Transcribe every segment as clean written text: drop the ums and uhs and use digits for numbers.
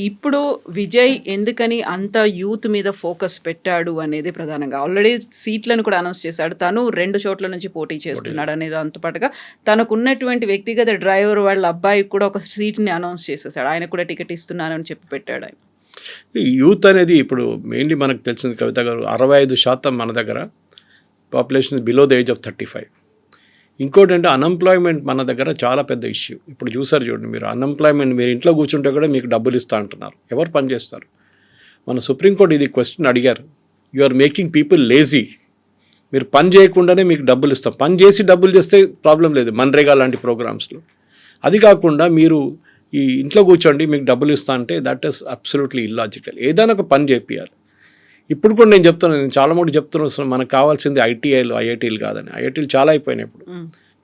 ఇప్పుడు విజయ్ ఎందుకని అంత యూత్ మీద ఫోకస్ పెట్టాడు అనేది ప్రధానంగా. ఆల్రెడీ సీట్లను కూడా అనౌన్స్ చేశాడు. తను 2 చోట్ల నుంచి పోటీ చేస్తున్నాడు అనే దాంతో పాటుగా తనకున్నటువంటి వ్యక్తిగత డ్రైవర్ వాళ్ళ అబ్బాయికి కూడా ఒక సీట్‌ని అనౌన్స్ చేసేసాడు. ఆయనకు కూడా టికెట్ ఇస్తున్నానని చెప్పి పెట్టాడు ఆయన. ఈ యూత్ అనేది ఇప్పుడు మెయిన్లీ మనకు తెలిసింది కవిత గారు, 65% మన దగ్గర population below the age of 35. ఇంకోటి అంటే అన్ఎంప్లాయ్మెంట్ మన దగ్గర చాలా పెద్ద ఇష్యూ. ఇప్పుడు చూసారు చూడండి, మీరు అన్ఎంప్లాయ్మెంట్, మీరు ఇంట్లో కూర్చుంటే కూడా మీకు డబ్బులు ఇస్తా అంటున్నారు. ఎవరు పని చేస్తారు? మన సుప్రీంకోర్టు ఇది క్వశ్చన్ అడిగారు, you are making people lazy. మీరు పని చేయకుండానే మీకు డబ్బులు ఇస్తాం, పని చేసి డబ్బులు చేస్తే ప్రాబ్లం లేదు మన్రేగా లాంటి ప్రోగ్రామ్స్లో. అది కాకుండా మీరు ఈ ఇంట్లో కూర్చోండి మీకు డబ్బులు ఇస్తా అంటే దట్ ఈస్ అబ్సల్యూట్లీ ఇల్లాజికల్. ఏదైనా ఒక పని చేపియాలి. ఇప్పుడు కూడా నేను చెప్తున్నాను, నేను చాలా మంది చెప్తున్నాను, మనకు కావాల్సింది ఐటీఐలు ఐఐటీలు కాదని. ఐఐటీలు చాలా అయిపోయినాయి ఇప్పుడు,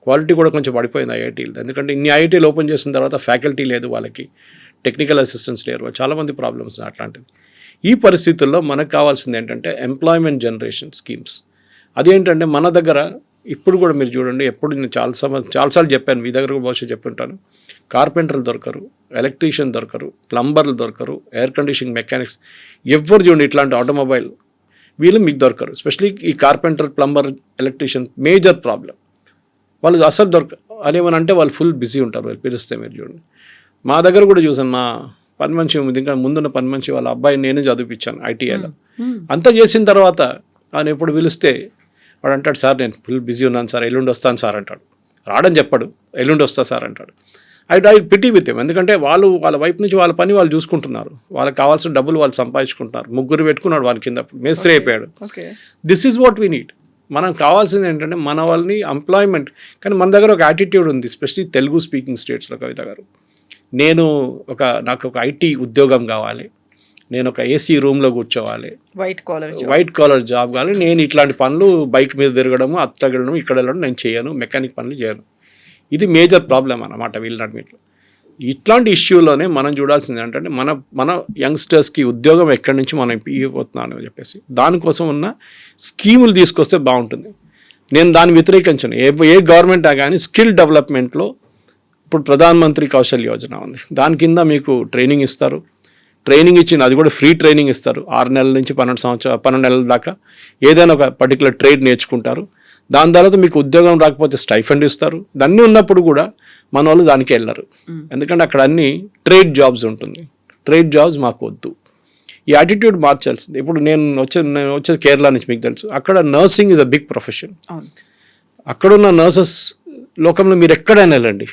క్వాలిటీ కూడా కొంచెం పడిపోయింది ఐఐటీలు. ఎందుకంటే ఇన్ని ఐఐటీలు ఓపెన్ చేసిన తర్వాత ఫ్యాకల్టీ లేదు, వాళ్ళకి టెక్నికల్ అసిస్టెంట్స్ లేరు, చాలామంది ప్రాబ్లమ్స్ అట్లాంటివి. ఈ పరిస్థితుల్లో మనకు కావాల్సింది ఏంటంటే ఎంప్లాయ్మెంట్ జనరేషన్ స్కీమ్స్. అదేంటంటే మన దగ్గర ఇప్పుడు కూడా మీరు చూడండి, ఎప్పుడు నేను చాలాసార్లు చెప్పాను, మీ దగ్గర కూడా బహుశా చెప్పుంటాను, కార్పెంటర్లు దొరకరు, ఎలక్ట్రీషియన్ దొరకరు, ప్లంబర్లు దొరకరు, ఎయిర్ కండిషనింగ్ మెకానిక్స్, ఎవరు చూడండి ఇట్లాంటి ఆటోమొబైల్ వీళ్ళు మీకు దొరకరు. ఎస్పెషలీ ఈ carpenter, plumber, electrician major problem. వాళ్ళు అసలు అదేమని అంటే వాళ్ళు ఫుల్ బిజీ ఉంటారు, వాళ్ళు పిలిస్తే మీరు చూడండి. మా దగ్గర కూడా చూసాను, మా పని మనిషి ఇంకా ముందున్న పని మనిషి వాళ్ళ అబ్బాయిని నేనే చదివిపించాను ఐటీఐలో. అంతా చేసిన తర్వాత ఆయన ఎప్పుడు పిలిస్తే వాడు అంటాడు, సార్ నేను ఫుల్ బిజీ ఉన్నాను సార్, ఎల్లుండి వస్తాను సార్ అంటాడు. రాడని చెప్పాడు, ఎల్లుండి వస్తా సార్ అంటాడు. I pity with him. ఎందుకంటే వాళ్ళ వైపు నుంచి వాళ్ళ పని వాళ్ళు చూసుకుంటున్నారు, వాళ్ళకి కావాల్సిన డబ్బులు వాళ్ళు సంపాదించుకుంటున్నారు. 3 పెట్టుకున్నాడు వాళ్ళ కింద, మేస్త్రి అయిపోయాడు. This is what we need. మనం కావాల్సింది ఏంటంటే మన వాళ్ళని ఎంప్లాయ్మెంట్. కానీ మన దగ్గర ఒక యాటిట్యూడ్ ఉంది, ఎస్పెషలీ తెలుగు స్పీకింగ్ స్టేట్స్లో కవిత గారు. నాకు ఒక ఐటీ ఉద్యోగం కావాలి, నేను ఒక ఏసీ రూమ్లో కూర్చోవాలి, వైట్ కాలర్ జాబ్ కావాలి, నేను ఇట్లాంటి పనులు బైక్ మీద తిరగడము, అత్తగడము, ఇక్కడ వెళ్ళడం నేను చేయను, మెకానిక్ పనులు చేయను. ఇది మేజర్ ప్రాబ్లం అన్నమాట వీళ్ళన్నింటిలో. ఇట్లాంటి ఇష్యూలోనే మనం చూడాల్సింది ఏంటంటే మన యంగ్స్టర్స్కి ఉద్యోగం ఎక్కడి నుంచి మనం ఇవ్వబోతున్నాను అని చెప్పేసి దానికోసం ఉన్న స్కీములు తీసుకొస్తే బాగుంటుంది. నేను దాన్ని వ్యతిరేకించను. ఏ గవర్నమెంట్ కానీ స్కిల్ డెవలప్మెంట్లో ఇప్పుడు ప్రధాన మంత్రి కౌశల్ యోజన ఉంది, దాని కింద మీకు ట్రైనింగ్ ఇస్తారు. ట్రైనింగ్ ఇచ్చింది, అది కూడా ఫ్రీ ట్రైనింగ్ ఇస్తారు. 6 నెలల నుంచి 12 నెలల దాకా ఏదైనా ఒక పర్టికులర్ ట్రేడ్ నేర్చుకుంటారు. దాని తర్వాత మీకు ఉద్యోగం రాకపోతే స్టైఫండ్ ఇస్తారు. దాన్ని ఉన్నప్పుడు కూడా మన వాళ్ళు దానికి వెళ్ళరు, ఎందుకంటే అక్కడ అన్ని ట్రేడ్ జాబ్స్ ఉంటుంది. ట్రేడ్ జాబ్స్ మాకు వద్దు. ఈ యాటిట్యూడ్ మార్చాల్సింది. ఇప్పుడు నేను వచ్చేది కేరళ నుంచి, మీకు తెలుసు, అక్కడ nursing is a big profession. అక్కడున్న నర్సెస్ లోకంలో మీరు ఎక్కడైనా వెళ్ళండి,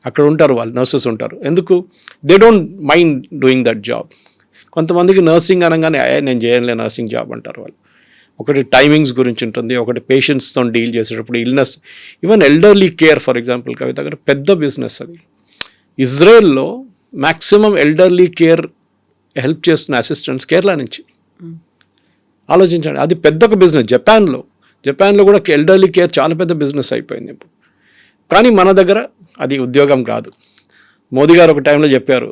అక్కడ ఉంటారు వాళ్ళు, నర్సెస్ ఉంటారు. ఎందుకు? They don't mind doing that job. కొంతమందికి నర్సింగ్ అనగానే నేను చేయనులే నర్సింగ్ జాబ్ అంటారు వాళ్ళు. ఒకటి టైమింగ్స్ గురించి ఉంటుంది, ఒకటి పేషెంట్స్తో డీల్ చేసేటప్పుడు illness, even elderly care for example Kavitha garu పెద్ద బిజినెస్ అది. ఇజ్రాయెల్లో మ్యాక్సిమం ఎల్డర్లీ కేర్ హెల్ప్ చేస్తున్న అసిస్టెంట్స్ కేరళ నుంచి. ఆలోచించండి, అది పెద్ద ఒక బిజినెస్. జపాన్లో కూడా ఎల్డర్లీ కేర్ చాలా పెద్ద బిజినెస్ అయిపోయింది ఇప్పుడు. కానీ మన దగ్గర అది ఉద్యోగం కాదు. మోదీ గారు ఒక టైంలో చెప్పారు,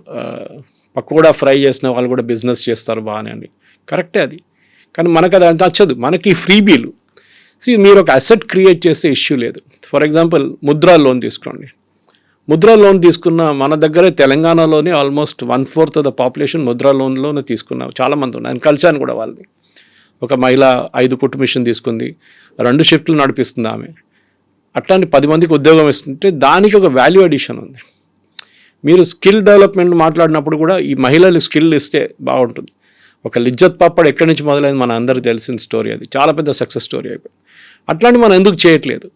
పకోడా ఫ్రై చేసిన వాళ్ళు కూడా బిజినెస్ చేస్తారు బాగానే అని. కరెక్టే అది, కానీ మనకు అది నచ్చదు. మనకి ఫ్రీబీలు. మీరు ఒక అసెట్ క్రియేట్ చేస్తే ఇష్యూ లేదు. ఫర్ ఎగ్జాంపుల్ ముద్రా లోన్ తీసుకోండి. ముద్రా లోన్ తీసుకున్న మన దగ్గరే తెలంగాణలోనే almost 1/4 of the population Mudra లోన్లోనే తీసుకున్నాం. చాలామంది ఉన్నారు, నేను కలిశాను కూడా వాళ్ళని. ఒక మహిళ 5 కుట్టు మిషన్ తీసుకుంది, 2 షిఫ్ట్లు నడిపిస్తుంది ఆమె. అట్లాంటి 10 మందికి ఉద్యోగం ఇస్తుంటే దానికి ఒక వాల్యూ అడిషన్ ఉంది. మీరు స్కిల్ డెవలప్మెంట్ మాట్లాడినప్పుడు కూడా ఈ మహిళలు స్కిల్ ఇస్తే బాగుంటుంది. ఒక లిజ్జత్ పాపడ్ ఎక్కడి నుంచి మొదలైంది మన అందరికీ తెలిసిన స్టోరీ, అది చాలా పెద్ద సక్సెస్ స్టోరీ అయిపోయింది. అట్లాంటి మనం ఎందుకు చేయట్లేదు?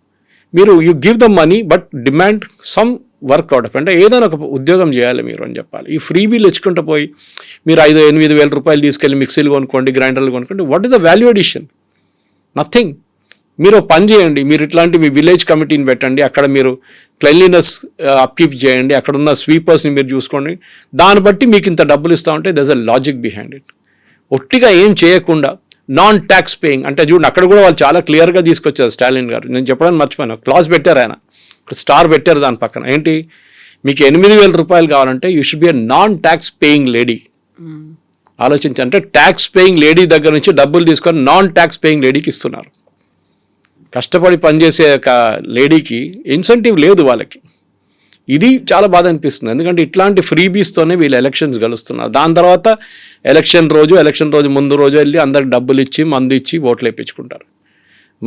మీరు you give the money but demand some workout of, అంటే ఏదైనా ఒక ఉద్యోగం చేయాలి మీరు అని చెప్పాలి. ఈ ఫ్రీ బిల్ ఇచ్చుకుంటూ పోయి మీరు 5-8 వేల రూపాయలు తీసుకెళ్ళి మిక్సీలు కొనుక్కోండి, గ్రైండర్లు కొనుక్కోండి, what is the value addition? Nothing. మీరు పని చేయండి, మీరు ఇట్లాంటి మీ విలేజ్ కమిటీని పెట్టండి, అక్కడ మీరు క్లెన్లీనెస్ అప్కీప్ చేయండి, అక్కడ ఉన్న స్వీపర్స్ని మీరు చూసుకోండి, దాన్ని బట్టి మీకు ఇంత డబ్బులు ఇస్తూ ఉంటే దర్స్ అ లాజిక్ బిహైండ్ ఇట్. ఒట్టిగా ఏం చేయకుండా నాన్ ట్యాక్స్ పేయింగ్ అంటే చూడండి, అక్కడ కూడా వాళ్ళు చాలా క్లియర్గా తీసుకొచ్చారు స్టాలిన్ గారు. నేను చెప్పడానికి మర్చిపోయాను, క్లాస్ పెట్టారు ఆయన, స్టార్ పెట్టారు దాని పక్కన. ఏంటి? మీకు 8,000 రూపాయలు కావాలంటే you should be a non tax paying lady. ఆలోచించి, అంటే ట్యాక్స్ పేయింగ్ లేడీ దగ్గర నుంచి డబ్బులు తీసుకొని నాన్ ట్యాక్స్ పేయింగ్ లేడీకి ఇస్తున్నారు. కష్టపడి పనిచేసే ఒక లేడీకి ఇన్సెంటివ్ లేదు వాళ్ళకి. ఇది చాలా బాధ అనిపిస్తుంది. ఎందుకంటే ఇట్లాంటి ఫ్రీబీస్తోనే వీళ్ళు ఎలక్షన్స్ గెలుస్తున్నారు. దాని తర్వాత ఎలక్షన్ రోజు ముందు రోజు వెళ్ళి అందరికి డబ్బులు ఇచ్చి మందు ఇచ్చి ఓట్లు వేయించుకుంటారు.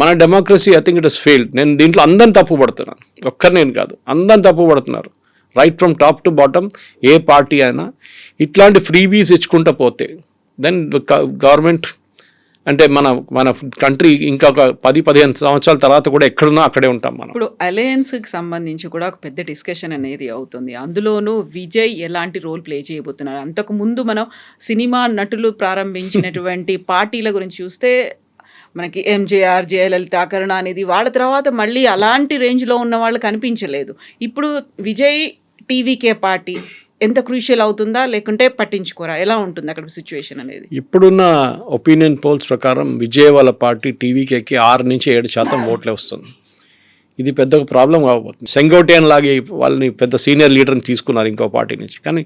మన democracy I think it is failed. నేను దీంట్లో అందరిని తప్పు పడుతున్నాను, ఒక్కరు నేను కాదు, అందరిని తప్పు పడుతున్నారు. Right from top to bottom A party అయినా ఇట్లాంటి ఫ్రీబీస్ ఇచ్చుకుంటూ పోతే దెన్ గవర్నమెంట్ అంటే మన కంట్రీ ఇంకొక 10-15 సంవత్సరాల తర్వాత కూడా ఎక్కడున్నా అక్కడే ఉంటాం మనం. ఇప్పుడు అలయన్స్కి సంబంధించి కూడా ఒక పెద్ద డిస్కషన్ అనేది అవుతుంది. అందులోనూ విజయ్ ఎలాంటి రోల్ ప్లే చేయబోతున్నారు? అంతకు ముందు మనం సినిమా నటులు ప్రారంభించినటువంటి పార్టీల గురించి చూస్తే మనకి ఎంజేఆర్, జయలలిత, కరుణానిధి, వాళ్ళ తర్వాత మళ్ళీ అలాంటి రేంజ్లో ఉన్న వాళ్ళు కనిపించలేదు. ఇప్పుడు విజయ్ టీవీకే పార్టీ ఎంత క్రూషియల్ అవుతుందా లేకుంటే పట్టించుకోరా? ఎలా ఉంటుంది అక్కడ సిచ్యువేషన్ అనేది? ఇప్పుడున్న ఒపీనియన్ పోల్స్ ప్రకారం విజయ్ వాళ్ళ పార్టీ టీవీకేకి 6-7% ఓట్లే వస్తుంది. ఇది పెద్ద ప్రాబ్లం కాబోతుంది. సెంగోటియన్ లాగే వాళ్ళని పెద్ద సీనియర్ లీడర్ని తీసుకున్నారు ఇంకో పార్టీ నుంచి. కానీ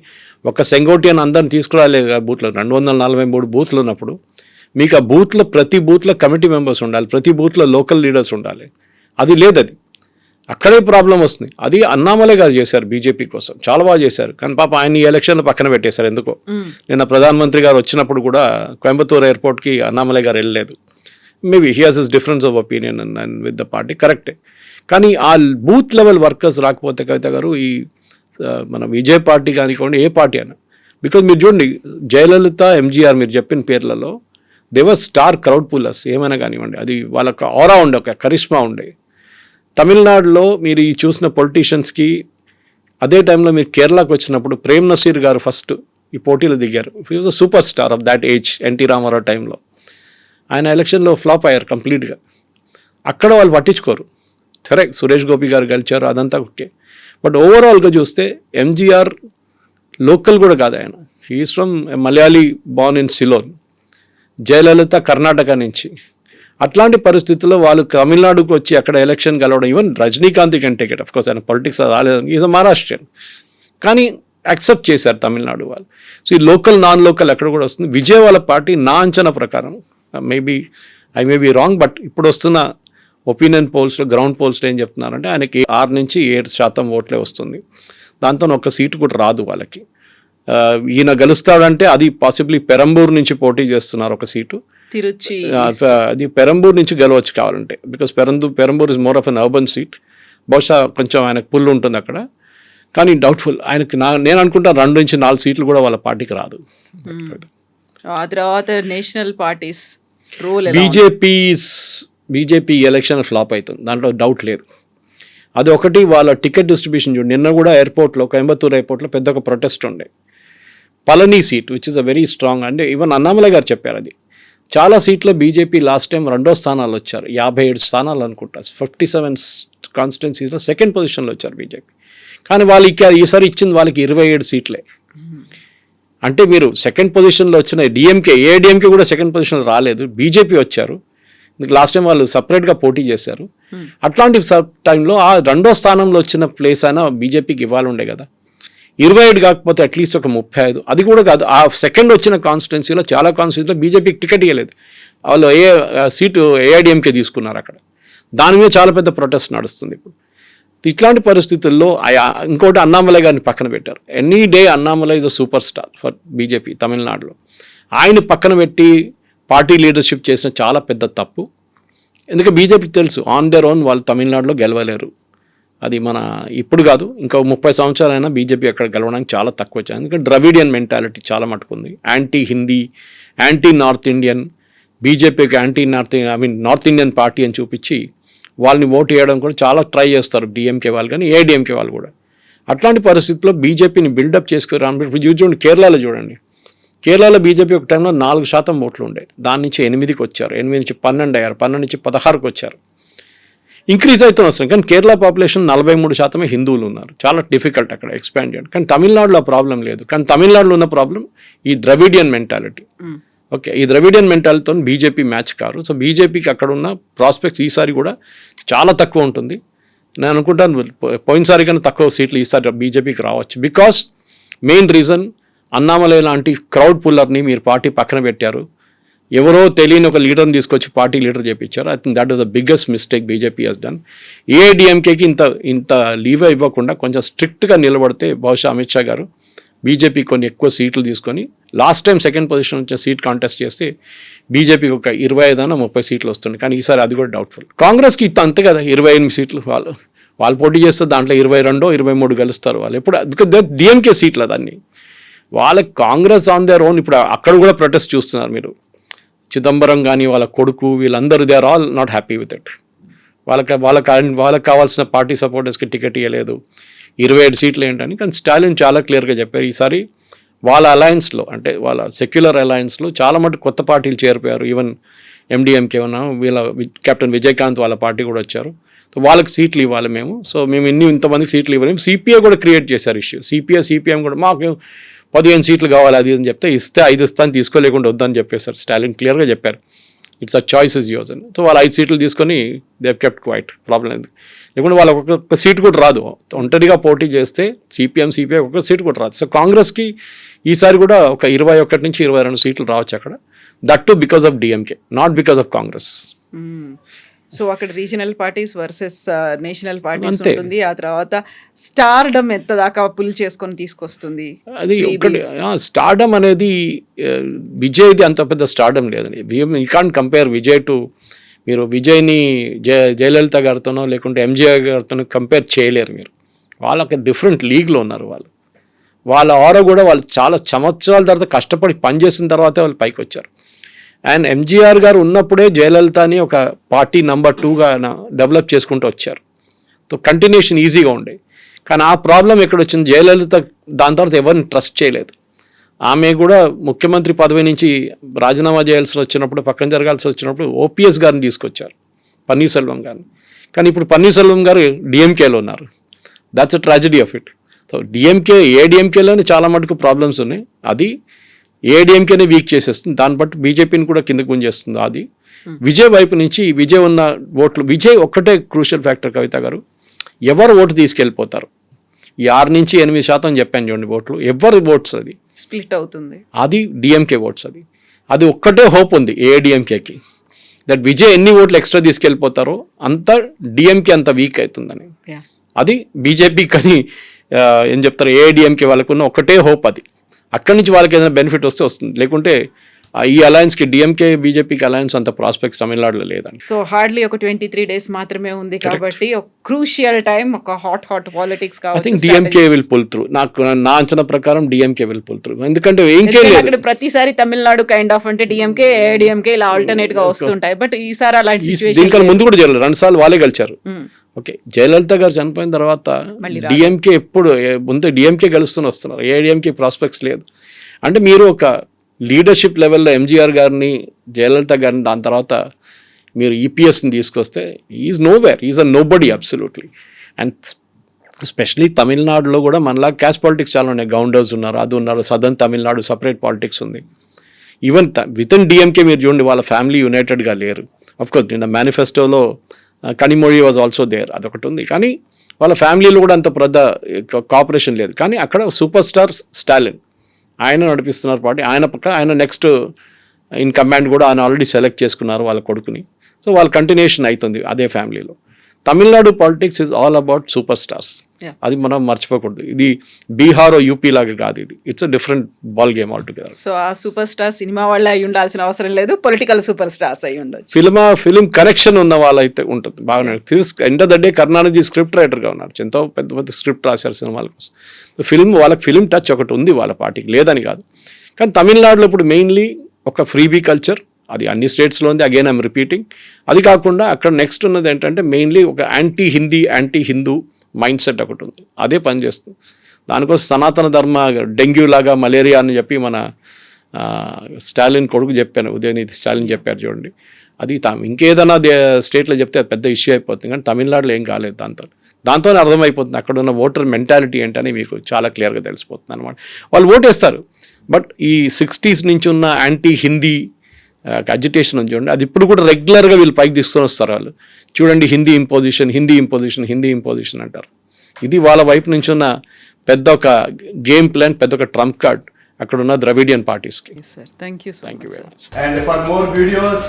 ఒక సెంగోటియన్ అందరిని తీసుకురాలేదు ఆ బూత్లో. 243 బూత్లు ఉన్నప్పుడు మీకు ఆ బూత్లో ప్రతి బూత్లో కమిటీ మెంబర్స్ ఉండాలి, ప్రతి బూత్లో లోకల్ లీడర్స్ ఉండాలి. అది లేదు. అది అక్కడే ప్రాబ్లం వస్తుంది. అది అన్నామలై గారు చేశారు బీజేపీ కోసం, చాలా బాగా చేశారు. కానీ పాప ఆయన ఈ ఎలక్షన్లో పక్కన పెట్టేశారు ఎందుకో. నిన్న ప్రధానమంత్రి గారు వచ్చినప్పుడు కూడా కోయంబత్తూర్ ఎయిర్పోర్ట్కి అన్నామలై గారు వెళ్ళలేదు. Maybe he has his difference of opinion and with the party, కరెక్టే. కానీ ఆ బూత్ లెవెల్ వర్కర్స్ రాకపోతే కవిత గారు ఈ మన విజయ్ పార్టీ కానివ్వండి ఏ పార్టీ అయినా, బికాజ్ మీరు చూడండి జయలలిత, ఎంజీఆర్ మీరు చెప్పిన పేర్లలో దేవర్ స్టార్ క్రౌడ్ పుల్లర్స్ ఏమైనా కానివ్వండి. అది వాళ్ళకి ఆరా ఉండే, ఒక కరిష్మా ఉండే. తమిళనాడులో మీరు ఈ చూసిన పొలిటీషియన్స్కి అదే టైంలో మీరు కేరళకు వచ్చినప్పుడు ప్రేమ్ నసీర్ గారు ఫస్ట్ ఈ పోటీలో దిగారు. He was a super star of that age. NT Rama Rao టైంలో ఆయన ఎలక్షన్లో ఫ్లాప్ అయ్యారు కంప్లీట్గా. అక్కడ వాళ్ళు పట్టించుకోరు. సరే సురేష్ గోపి గారు గెలిచారు, అదంతా ఓకే. బట్ ఓవరాల్గా చూస్తే ఎంజీఆర్ లోకల్ కూడా కాదు, ఆయన he is from Malayali born in Ceylon. Jayalalitha Karnataka నుంచి. అట్లాంటి పరిస్థితుల్లో వాళ్ళు తమిళనాడుకు వచ్చి అక్కడ ఎలక్షన్ గెలవడం, even Rajinikanth can take it. Of course ఆయన పొలిటిక్స్ రాలేదు, ఈజ్ అ మహారాష్ట్రియన్, కానీ యాక్సెప్ట్ చేశారు తమిళనాడు వాళ్ళు. సో ఈ లోకల్ నాన్ లోకల్ ఎక్కడ కూడా వస్తుంది. విజయ్ వాళ్ళ పార్టీ నా అంచనా ప్రకారం, I may be wrong, but ఇప్పుడు వస్తున్న ఒపీనియన్ పోల్స్లో, గ్రౌండ్ పోల్స్లో ఏం చెప్తున్నారంటే ఆయనకి 6-7% ఓట్లే వస్తుంది. దాంతో ఒక్క సీటు కూడా రాదు వాళ్ళకి. ఈయన గెలుస్తాడంటే అది పాసిబ్లీ పెరంబూర్ నుంచి పోటీ చేస్తున్నారు ఒక సీటు. తిరుచి అది పెరంబూర్ నుంచి గెలవచ్చు కావాలంటే, because Perambur is more of an urban seat. బహుశా కొంచెం ఆయనకు పుల్ ఉంటుంది అక్కడ, కానీ డౌట్ఫుల్. ఆయనకి నేను అనుకుంటాను 2-4 సీట్లు కూడా వాళ్ళ పార్టీకి రాదు. ఆ తర్వాత national parties role, BJP election flop అవుతుంది, దాంట్లో డౌట్ లేదు. అది ఒకటి. వాళ్ళ టికెట్ డిస్ట్రిబ్యూషన్ చూడండి. నిన్న కూడా ఎయిర్పోర్ట్లో, కోయంబత్తూర్ ఎయిర్పోర్ట్లో పెద్ద ఒక ప్రొటెస్ట్ ఉండే. Palani seat which is a very strong, అంటే ఈవెన్ అన్నామలై గారు చెప్పారు అది. చాలా సీట్లో బీజేపీ లాస్ట్ టైం 2వ స్థానాలు వచ్చారు, 57 స్థానాలు అనుకుంటా. 57 కాన్స్టిట్యున్సీస్లో 2nd పొజిషన్లో వచ్చారు బీజేపీ. కానీ వాళ్ళకి ఈసారి ఇచ్చింది వాళ్ళకి 27 సీట్లే. అంటే మీరు 2nd పొజిషన్లో వచ్చిన ఏఐడిఎంకే కూడా 2nd పొజిషన్లో రాలేదు, బీజేపీ వచ్చారు. లాస్ట్ టైం వాళ్ళు సపరేట్గా పోటీ చేశారు. అట్లాంటి టైంలో ఆ 2వ స్థానంలో వచ్చిన ప్లేస్ అయినా బీజేపీకి ఇవ్వాలి ఉండే కదా. 27 కాకపోతే అట్లీస్ట్ ఒక 35. అది కూడా కాదు, ఆ 2nd వచ్చిన కాన్స్టిట్యున్సీలో చాలా కాన్స్టిట్యున్సీలో బీజేపీకి టికెట్ ఇవ్వలేదు. వాళ్ళు సీటు ఏఐడిఎంకే తీసుకున్నారు అక్కడ. దాని మీద చాలా పెద్ద ప్రొటెస్ట్ నడుస్తుంది ఇప్పుడు. ఇట్లాంటి పరిస్థితుల్లో ఇంకోటి అన్నామలై గారిని పక్కన పెట్టారు. Any day Annamalai is a super star for BJP తమిళనాడులో. ఆయన పక్కన పెట్టి పార్టీ లీడర్షిప్ చేసిన చాలా పెద్ద తప్పు. ఎందుకంటే బీజేపీకి తెలుసు ఆన్ దేర్ ఓన్ వాళ్ళు తమిళనాడులో గెలవలేరు. అది మన ఇప్పుడు కాదు, ఇంకా 30 సంవత్సరాలైనా బీజేపీ అక్కడ గెలవడానికి చాలా తక్కువ వచ్చాయి. ఎందుకంటే ద్రవిడియన్ మెంటాలిటీ చాలా మటుకుంది. Anti Hindi, anti north Indian, బీజేపీకి నార్త్ ఇండియన్ పార్టీ అని చూపించి వాళ్ళని ఓటు వేయడం కూడా చాలా ట్రై చేస్తారు డిఎంకే వాళ్ళు కానీ ఏఐడిఎంకే వాళ్ళు కూడా. అట్లాంటి పరిస్థితుల్లో బీజేపీని బిల్డప్ చేసుకుని చూడండి. కేరళలో చూడండి, కేరళలో బీజేపీ ఒక టైంలో 4% ఓట్లు ఉండే, దాని నుంచి 8కి వచ్చారు, 8 నుంచి 12 అయ్యారు, 12 నుంచి 16కి వచ్చారు. ఇంక్రీజ్ అవుతూనే వస్తుంది. కానీ కేరళ పాపులేషన్ 43% హిందువులు ఉన్నారు. చాలా డిఫికల్ట్ అక్కడ ఎక్స్పాండ్ చేయడం. కానీ తమిళనాడులో ప్రాబ్లం లేదు. కానీ తమిళనాడులో ఉన్న ప్రాబ్లం ఈ ద్రవిడియన్ మెంటాలిటీ. ఓకే, ఈ ద్రవిడియన్ మెంటాలిటీతో బీజేపీ మ్యాచ్ కారు. సో బీజేపీకి అక్కడ ఉన్న ప్రాస్పెక్ట్స్ ఈసారి కూడా చాలా తక్కువ ఉంటుంది. నేను అనుకుంటాను పోయినసారి కన్నా తక్కువ సీట్లు ఈసారి బీజేపీకి రావచ్చు. బికాస్ మెయిన్ రీజన్ అన్నామలై లాంటి క్రౌడ్ పుల్లర్ని మీరు పార్టీ పక్కన పెట్టారు. ఎవరో తెలియని ఒక లీడర్ని తీసుకొచ్చి పార్టీ లీడర్ చేయించారు. I think that was the biggest mistake BJP has done. ఏఐడిఎంకేకి ఇంత లీవ్ ఇవ్వకుండా కొంచెం స్ట్రిక్ట్గా నిలబడితే బహుశా అమిత్ షా గారు బీజేపీ కొన్ని ఎక్కువ సీట్లు తీసుకొని లాస్ట్ టైం సెకండ్ పొజిషన్ వచ్చే సీట్ కాంటెస్ట్ చేస్తే బీజేపీకి ఒక 25-30 సీట్లు వస్తుంది. కానీ ఈసారి అది కూడా డౌట్ఫుల్. కాంగ్రెస్కి అంతే కదా, 28 సీట్లు వాళ్ళు పోటీ చేస్తే దాంట్లో 22-23 గెలుస్తారు వాళ్ళు. ఎప్పుడు బికాజ్ డిఎంకే సీట్లు అదన్నీ వాళ్ళకి. కాంగ్రెస్ ఆన్ దేర్ ఓన్ ఇప్పుడు అక్కడ కూడా ప్రొటెస్ట్ చూస్తున్నారు మీరు. చిదంబరం కానీ వాళ్ళ కొడుకు వీళ్ళందరూ they are all not happy with it. వాళ్ళకి కావాల్సిన పార్టీ సపోర్టర్స్కి టికెట్ ఇవ్వలేదు, 27 సీట్లు ఏంటని. కానీ స్టాలిన్ చాలా క్లియర్గా చెప్పారు ఈసారి వాళ్ళ అలయన్స్లో, అంటే వాళ్ళ సెక్యులర్ అలయన్స్లో చాలా మటుకు కొత్త పార్టీలు చేరిపోయారు. ఈవెన్ ఎండిఎంకే ఉన్నా వీళ్ళ కెప్టెన్ విజయకాంత్ వాళ్ళ పార్టీ కూడా వచ్చారు. సో వాళ్ళకి సీట్లు ఇవ్వాలి మేము. సో మేము ఇంతమందికి సీట్లు ఇవ్వలేము. సిపిఐ కూడా క్రియేట్ చేశారు ఇష్యూ. సిపిఎం కూడా మాకు 15 సీట్లు కావాలి అది అని చెప్తే 5 ఇస్తాను తీసుకోలేకుండా వద్దని చెప్పేశారు. స్టాలిన్ క్లియర్గా చెప్పారు it's a choice is yours అని. సో వాళ్ళు 5 సీట్లు తీసుకొని they have kept quiet. Problem లేదు. లేకుంటే వాళ్ళకి ఒక్క సీట్ కూడా రాదు. ఒంటరిగా పోటీ చేస్తే సిపిఐ ఒక్క సీట్ కూడా రాదు. సో కాంగ్రెస్కి ఈసారి కూడా ఒక 21-22 సీట్లు రావచ్చు అక్కడ. That too because of DMK, not because of Congress. So అక్కడ regional parties versus national parties ఉంటుంది. ఆ తర్వాత స్టార్డమ్ ఎంత దాకా పుల్ చేసుకొని తీసుకొస్తుంది అది ఒకటి. స్టార్డమ్ అనేది విజయ్ది అంత పెద్ద స్టార్డమ్ లేదండి. You can't compare Vijay to, మీరు విజయ్ని జయలలిత గారితోనో లేకుంటే ఎంజీఆర్ గారితోనో కంపేర్ చేయలేరు మీరు. వాళ్ళకి డిఫరెంట్ లీగ్లో ఉన్నారు వాళ్ళు. వాళ్ళ ఆరా కూడా వాళ్ళు చాలా సంవత్సరాల తర్వాత కష్టపడి పనిచేసిన తర్వాతే వాళ్ళు పైకి వచ్చారు. అండ్ ఎంజీఆర్ గారు ఉన్నప్పుడే జయలలితని ఒక పార్టీ నెంబర్ 2గా డెవలప్ చేసుకుంటూ వచ్చారు. సో కంటిన్యూషన్ ఈజీగా ఉండే. కానీ ఆ ప్రాబ్లం ఎక్కడ వచ్చింది, జయలలిత దాని తర్వాత ఎవరిని ట్రస్ట్ చేయలేదు. ఆమె కూడా ముఖ్యమంత్రి పదవి నుంచి రాజీనామా చేయాల్సి వచ్చినప్పుడు, పక్కన జరగాల్సి వచ్చినప్పుడు ఓపీఎస్ గారిని తీసుకొచ్చారు, పన్నీర్సెల్వం గారిని. కానీ ఇప్పుడు పన్నీర్సెల్వం గారు డిఎంకేలో ఉన్నారు. That's a tragedy of it. So ఏడిఎంకేలోనే చాలా మటుకు ప్రాబ్లమ్స్ ఉన్నాయి. అది ఏడిఎంకేనే వీక్ చేసేస్తుంది. దాన్ని బట్టి బీజేపీని కూడా కిందకు గుంజేస్తుంది. అది విజయ్ వైపు నుంచి విజయ్ ఉన్న ఓట్లు, విజయ్ ఒక్కటే క్రూషియల్ ఫ్యాక్టర్ కవిత గారు. ఎవరు ఓటు తీసుకెళ్ళిపోతారు, ఈ 6-8% చెప్పాను చూడండి ఓట్లు, ఎవరి ఓట్స్ అది స్ప్లిట్ అవుతుంది, అది డిఎంకే ఓట్స్. అది ఒక్కటే హోప్ ఉంది ఏడిఎంకేకి, దట్ విజయ్ ఎన్ని ఓట్లు ఎక్స్ట్రా తీసుకెళ్ళిపోతారో అంత డిఎంకే అంత వీక్ అవుతుందని. అది బీజేపీ కానీ ఏం చెప్తారు, ఏఐడిఎంకే వాళ్ళకున్న ఒకటే హోప్ అది. అక్కడి నుంచి వాళ్ళకి ఏదైనా బెనిఫిట్ వస్తే వస్తుంది. లేకుంటే ఈ అలయన్స్కి, డిఎంకే బీజేపీకి అలయన్స్ అంత ప్రాస్పెక్ట్స్ తమిళనాడులో లేదండి. సో హార్డ్లీ ఒక 23 days మాత్రమే ఉంది కాబట్టి ఒక క్రూషియల్ టైం, ఒక హాట్ పాలిటిక్స్ కావచ్చు. I think DMK will pull through. నా అంచనా ప్రకారం డిఎంకే విల్ పుల్ త్రూ. ఎందుకంటే ఏంకే లేదు, ప్రతిసారి తమిళనాడు కైండ్ ఆఫ్ అంటే డిఎంకే ఏఐడిఎంకే ఇలా ఆల్టర్నేట్ గా వస్తుంటాయి. బట్ ఈసారి అలాంటి సిచువేషన్ దీనికన్నా ముందు కూడా జరగలేదు, 2 సార్లు వాళ్ళే గెలిచారు. ఓకే, జయలలిత గారు చనిపోయిన తర్వాత డిఎంకే ఎప్పుడు ముందు డిఎంకే గెలుస్తూనే వస్తున్నారు. ఏఐడిఎంకే ప్రాస్పెక్ట్స్ లేదు. అంటే మీరు ఒక లీడర్షిప్ లెవెల్లో ఎంజీఆర్ గారిని, జయలలిత గారిని, దాని తర్వాత మీరు ఈపీఎస్ని తీసుకొస్తే is nowhere, is a nobody absolutely. And especially తమిళనాడులో కూడా మనలా క్యాస్ట్ పాలిటిక్స్ చాలా ఉన్నాయి. గౌండర్స్ ఉన్నారు, అది ఉన్నారు. సదర్న్ తమిళనాడు సపరేట్ పాలిటిక్స్ ఉంది. ఈవెన్ విత్ ఇన్ డిఎంకే మీరు చూడండి, వాళ్ళ ఫ్యామిలీ యునైటెడ్గా లేరు. అఫ్కోర్స్ నిన్న మేనిఫెస్టోలో కనిమొഴി వాజ్ ఆల్సో దేర్, అదొకటి ఉంది. కానీ వాళ్ళ ఫ్యామిలీలో కూడా అంత పెద్ద కోఆపరేషన్ లేదు. కానీ అక్కడ సూపర్ స్టార్ స్టాలిన్, ఆయన నడిపిస్తున్నారు పార్టీ. ఆయన నెక్స్ట్ ఇన్ కమాండ్ కూడా ఆయన ఆల్రెడీ సెలెక్ట్ చేసుకున్నారు వాళ్ళ కొడుకుని. సో వాళ్ళ కంటిన్యూషన్ అవుతుంది అదే ఫ్యామిలీలో. Tamil Nadu politics is all about super stars. అది మనం మర్చిపోకూడదు. ఇది బీహార్ యూపీ లాగా కాదు, ఇది it's a different ball game all together. So ఆ సూపర్ స్టార్ సినిమా వాళ్ళే అయి ఉండాల్సిన అవసరం లేదు, పొలిటికల్ సూపర్ స్టార్స్ అయి ఉండొచ్చు. ఫిలిం కనెక్షన్ ఉన్న వాళ్ళైతే ఉంటుంది బాగానే. End of the day Karunanidhi script రైటర్గా ఉన్నారు, ఎంతో పెద్ద స్క్రిప్ట్ రాశారు సినిమాల కోసం. వాళ్ళకి ఫిలిం టచ్ ఒకటి ఉంది వాళ్ళ పార్టీకి, లేదని కాదు. కానీ తమిళనాడులో ఇప్పుడు మెయిన్లీ ఒక ఫ్రీబీ కల్చర్, అది అన్ని స్టేట్స్లో ఉంది. Again I'm repeating. అది కాకుండా అక్కడ నెక్స్ట్ ఉన్నది ఏంటంటే మెయిన్లీ ఒక యాంటీ హిందూ మైండ్ సెట్ ఒకటి ఉంది, అదే పనిచేస్తుంది. దానికోసం సనాతన ధర్మ, డెంగ్యూ లాగా మలేరియా అని చెప్పి మన స్టాలిన్ కొడుకు చెప్పాను, ఉదయనిధి స్టాలిన్ చెప్పారు చూడండి. అది ఇంకేదైనా స్టేట్లో చెప్తే అది పెద్ద ఇష్యూ అయిపోతుంది. కానీ తమిళనాడులో ఏం కాలేదు. దాంతోనే అర్థమైపోతుంది అక్కడ ఉన్న ఓటర్ మెంటాలిటీ ఏంటని మీకు చాలా క్లియర్గా తెలిసిపోతుంది అనమాట. వాళ్ళు ఓటేస్తారు, బట్ ఈ 60s నుంచి ఉన్న యాంటీ హిందీ అజిటేషన్ ఉంది చూడండి, అది ఇప్పుడు కూడా రెగ్యులర్గా వీళ్ళు పైకి తీసుకొని వస్తారు. వాళ్ళు చూడండి, హిందీ ఇంపోజిషన్ అంటారు. ఇది వాళ్ళ వైపు నుంచి ఉన్న పెద్ద ఒక గేమ్ ప్లాన్, పెద్ద ఒక ట్రంప్ కార్డ్. అక్కడ ఉన్న ద్రవిడియన్ పార్టీస్కి. Sir thank you so thank you much very sir. Much. And for more videos,